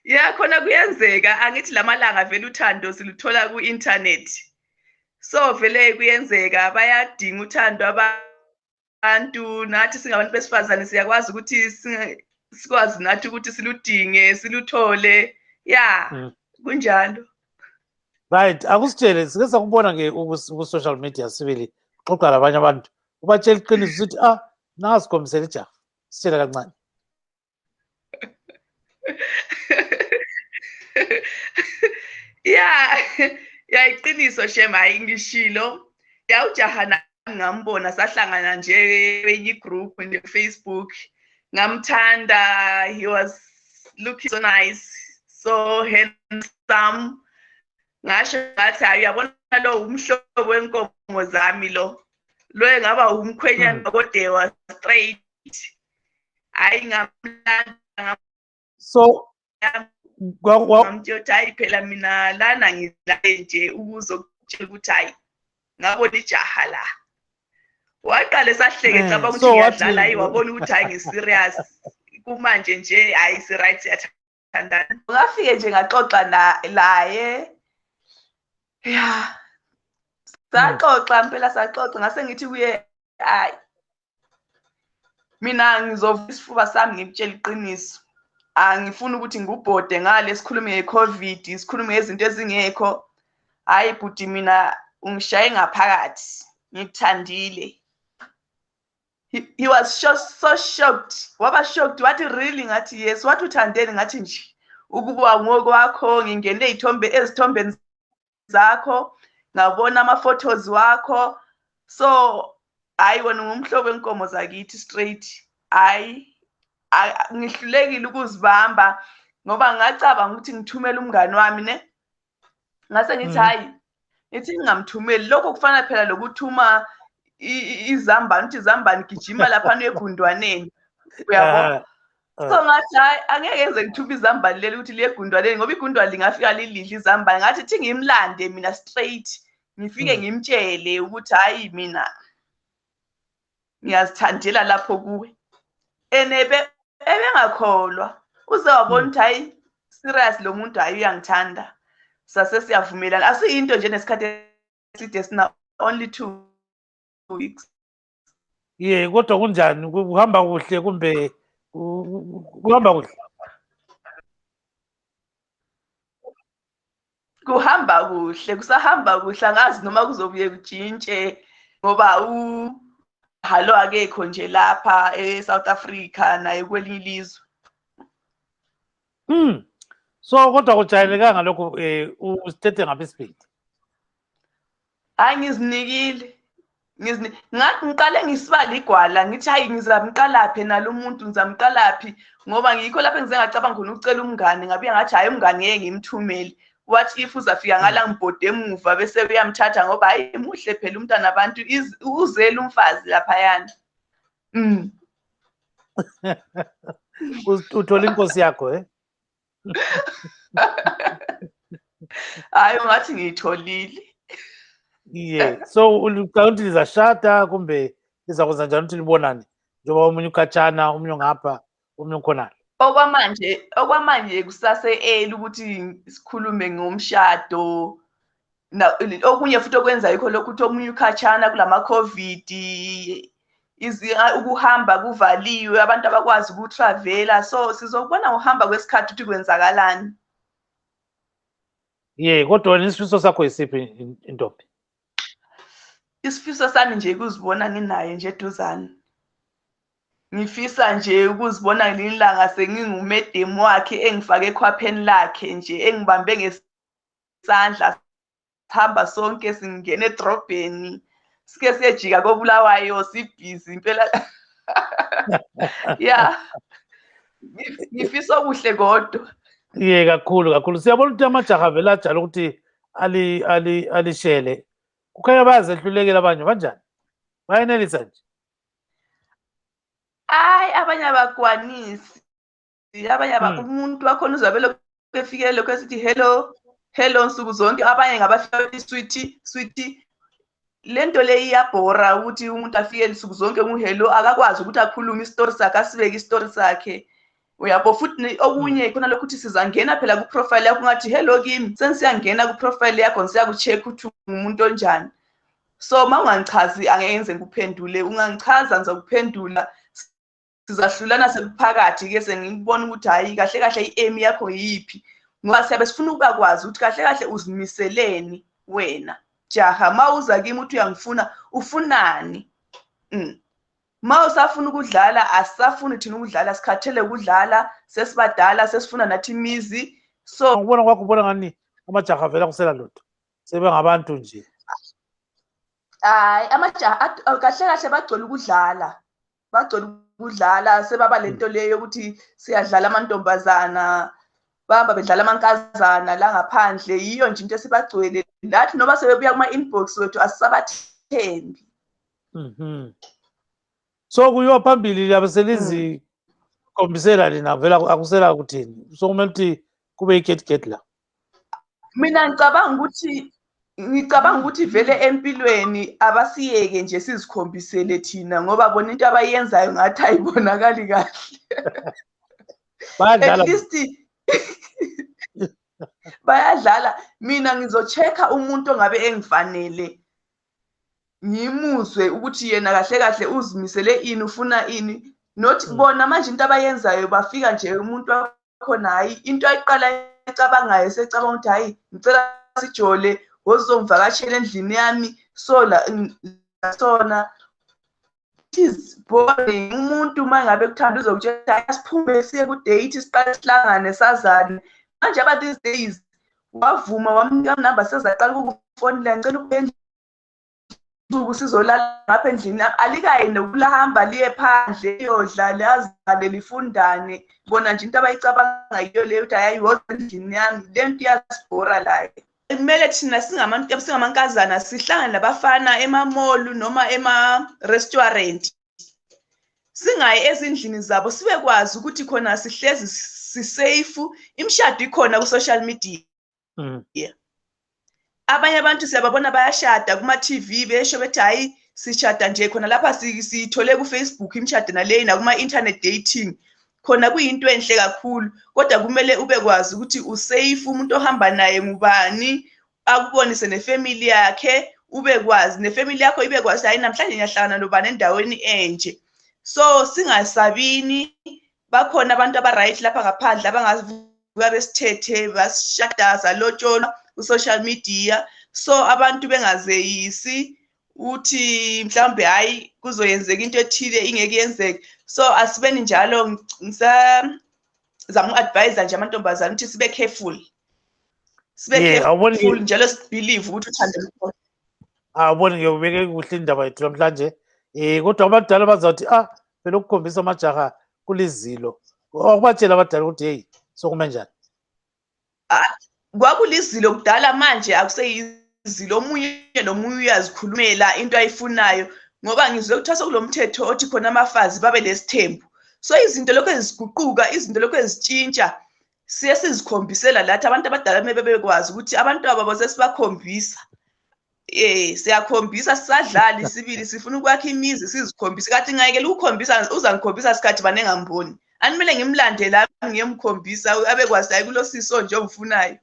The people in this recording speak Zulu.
Ya khona kuyenzeka angithi lamalanga vele uthando siluthola ku-internet. So vele kuyenzeka bayadinga uthando abantu nathi singabantu besifazane siyakwazi ukuthi sikwazi nathi ukuthi siludinge siluthole ya kunjalo. Right, akusitshele sike sakubona ke ku-social media sibili xoxa labanye abantu ubatshela iqiniso ukuthi nasikhombisela ijaha sitshele kancane. Ya iqiniso Shem hayi ngishilo ya ujaha ngambona sahlangana nje kwenye group on Facebook ngamthanda, he was looking so nice, so handsome. Ngasho ngathi hayi uyabona lo umhlobo wenkomo zami lo engaba umkhwenyana kodwa straight. Hayi ngamlanda. So ngamtshela hayi phela mina lana ngidlale nje ukuzokutshela ukuthi hayi ngabona ijaha la. Waqale sahleke cabanga ukuthi ngiyadlala hayi wabona ukuthi hayi ngiserious. Kumanje nje hayi si right siyathandana. Ngafike nje ngaxoxa laye. Ya. Saxoxa impela saxoxa ngase ngithi kuye hayi mina ngizovula isifuba sami ngimtshela iqiniso. Angifuni ukuthi ngubhode ngale sikhulume ngeCovid, sikhulume ngezinto ezingekho. Hayi bhuti mina ungishaye ngaphakathi ngikuthandile. He was so shocked. Waba shocked wathi really ngathi yes wathi uthandeni ngathi nje ukuba ngokwakho ngingene ezithombeni zakho ngabona ama photos wakho. So hayi wena ngumhlobo wenkomo zakithi straight. Hayi ngihlulekile ukuzibamba ngoba ngacabanga ukuthi ngithumele umngani wami ne. Ngase ngithi hayi nithi ngingamthumeli lokho kufana phela lokuthuma izambane uthi izambane gijima lapha negundwaneni uyabona. So ngathi hayi angeke enze ngithuba izambane leli ukuthi liye egundwaneni ngoba igundwane lingafika lilidla izambane. Ngathi thi ngimlande mina straight ngifike ngimtshele ukuthi hayi mina ngiyazithandela lapho kuwe. Ebengakholwa uze wabona ukuthi hayi serious lo muntu hayi uyangithanda. Sase siyavumelana asiyinto nje nesikhathi eside sina only 2 weeks. Yeah, kodwa kunjani kuhamba kuhle kumbe kuhamba kuhle? Kuhamba kuhle kusahamba kuhle angazi noma kuzobuye kujintshe ngoba halo akekho nje lapha eSouth Africa naye kwelinye ilizwe. So kodwa kujayelekanga lokho usithethe ngabe speed. Hayi ngizinikile. Ngathi ngiqale ngisibala igwala ngithi hayi ngizamqalaphi nalo umuntu ngizamqalaphi ngoba ngikho lapho ngize ngacabanga khona ukucela umngane ngabe ngathi hayi umngane ngeke ngimthumele. What if uzafika ngala ngibhode emuva bese uyamthatha ngoba hayi muhle phela umntana abantu uzela umfazi lapha yana. Uthola inkosi yakho Hayi ngathi ngiyitholile. Yeah, so ulicabanga ukuthi lizashada kumbe lizakwenza njani ukuthi libonane njengoba omunye ukhatshana omunye ngapha omunye khonala? Okwamanje kusase ukuthi sikhulume ngomshado. Okunye futhi okwenza yikho lokho ukuthi omunye ukhatshana kulama COVID ukuhamba kuvaliwe abantu abakwazi ukutravela. So sizobona uhamba kwesikhathi ukuthi kwenzakalani. Yeah, kodwa isifiso sakho yisiphi intombi? Isifiso sami nje ukuzibona nginaye nje eduzane. Ngifisa nje ukuzibona ngelilanga sengingumedemu wakhe engifake ekhwapheni lakhe nje engibambe ngesandla sihamba sonke singena edrobheni sike siyejika koBulawayo sibhizi impela. Yeah. Ngifisa okuhle kodwa. Yeah, kakhulu siyabona ukuthi amajaha vele ajala ukuthi alishele kukhanya bayazehlulekela abanye kanjani bayenelisa nje. Hayi abanye abakwanisi abanye umuntu wakhona uzabelo befike lokho esithi hello nsuku zonke abanye ngabafika sweetie lento le iyabhora ukuthi umuntu afike nsuku zonke hello akakwazi ukuthi akhulume istory sakhe asibeke istory sakhe. uyabo futhi okunye khona lokho ukuthi sizangena phela ku profile yakho ngathi hello kimi sensiyangena ku profile yakho ngisiya ku check ukuthi umuntu onjani. So mawungangichazi angeke ngize ngikuphendule, ungangichaza ngizokuphendula, sizahlulana sekuphakathi ke sengibona ukuthi hayi kahle kahle i-aim yakho yiphi, ngoba siyabe sifuna ukukwazi ukuthi kahle kahle uzimiseleni wena jaha. Mawuza kimi uthi uyangifuna ufunani? Mawusafuna ukudlala asisafuni thina ukudlala, sikhathele ukudlala, sesibadala sesifuna nathi imizi. So ngibona kwakho ubona ngani amajaha vela kusela lutho sebe ngabantu nje. Hayi amajaha kahle kahle bagcwele ukudlala sebaba lento leyo ukuthi siyadlala amantombazana, baba bedlala amankazana la ngaphandle. Yiyo nje into esibagcwele lathi noba sebebuya kuma inbox wethu asisabathembi. So kuyiwa phambili yabe selizi khombisela lina vela akusela ukuthini, so kumele ukuthi kube i-get la. Mina ngicabanga ukuthi vele empilweni abasiyeke nje sizikhombisele thina, ngoba bona into abayenzayo ngathi ayibonakali kahle. At least bayadlala. Mina ngizochecka umuntu ongabe engifanele, ngimuzwe ukuthi yena kahle kahle uzimisele ini, ufuna ini. Not bona manje into abayenzayo bafika nje umuntu wakhona hayi into ayiqala ecabangayo secabanga ukuthi hayi ngicela sijole wozongivakashela endlini yami sona. It is boring. Umuntu mangabe kuthanda uzokutshela asiphume siye ku date siqale sihlangane sazane. Manje aba these days wavuma wamnika number sezaqala ukufonela ngicela ukubenzela sizolala ngapha endlini, alikayi nokulahamba liye phandle iyodlala yazale lifundane. Bona nje into abayicabanga yiyo leyo ukuthi hayi endlini yami lento iyasibhora la. Kumele thina singamankazana sihlangane labafana ema-mall noma ema-restaurant, singayi ezindlini zabo, sibekwazi ukuthi khona sihlezi sisafe. Imishado ikhona ku-social media. Abanye abantu siyababona bayashada kuma-TV besho bethi hayi sishada nje khona lapha siyithole ku-Facebook imishado naleyi nakuma-internet dating. Khona kuyinto enhle kakhulu, kodwa kumele ubekwazi ukuthi usafe, umuntu ohamba naye ngubani, akubonise nefamily yakhe, ubekwazi nefamily yakho ibekwazi hayi namhlanje ngiyahlangana nobani endaweni enje. So singasabini, bakhona abantu aba-right lapha ngaphandle abangavuka besithethe basishadaza lotsholo ku-social media. So abantu bengazeyisi uthi mhlawumbe hayi kuzoyenzeka into ethile ingeke yenzeke. So asibeni njalo, ngisazama uku-advise nje amantombazana ukuthi sibe careful. Careful njalo sibelieve ukuthi uthando lukhona. Awuboni ngiyobeke kuhle indaba yethu namhlanje. Kodwa abadala bazawuthi phela ukukhombisa amajaha kulizilo. Akubatshela abadala ukuthi hey sokume njani. Kwakulizilo kudala, manje akuseyizilo. Omunye nomunye uyazikhulumela into ayifunayo, ngoba ngizwe ukuthi sekulomthetho othi khona abafazi babe lesithembu. So izinto lokho eziguquka, izinto lokho ezitshintsha, siye sizikhombisela lathi abantu abadala bebekwazi ukuthi abantu ababo sesibakhombisa. Siyakhombisa, sisadlali sibili, sifuna ukwakha imizi sizikhombisa. Kathi ngayekela ukukhombisa, uzangikhombisa isikhathi bane ngamboni. Animele ngimlande la ngiyemkhombisa abekwazi hayi kulosiso nje ongifunayo.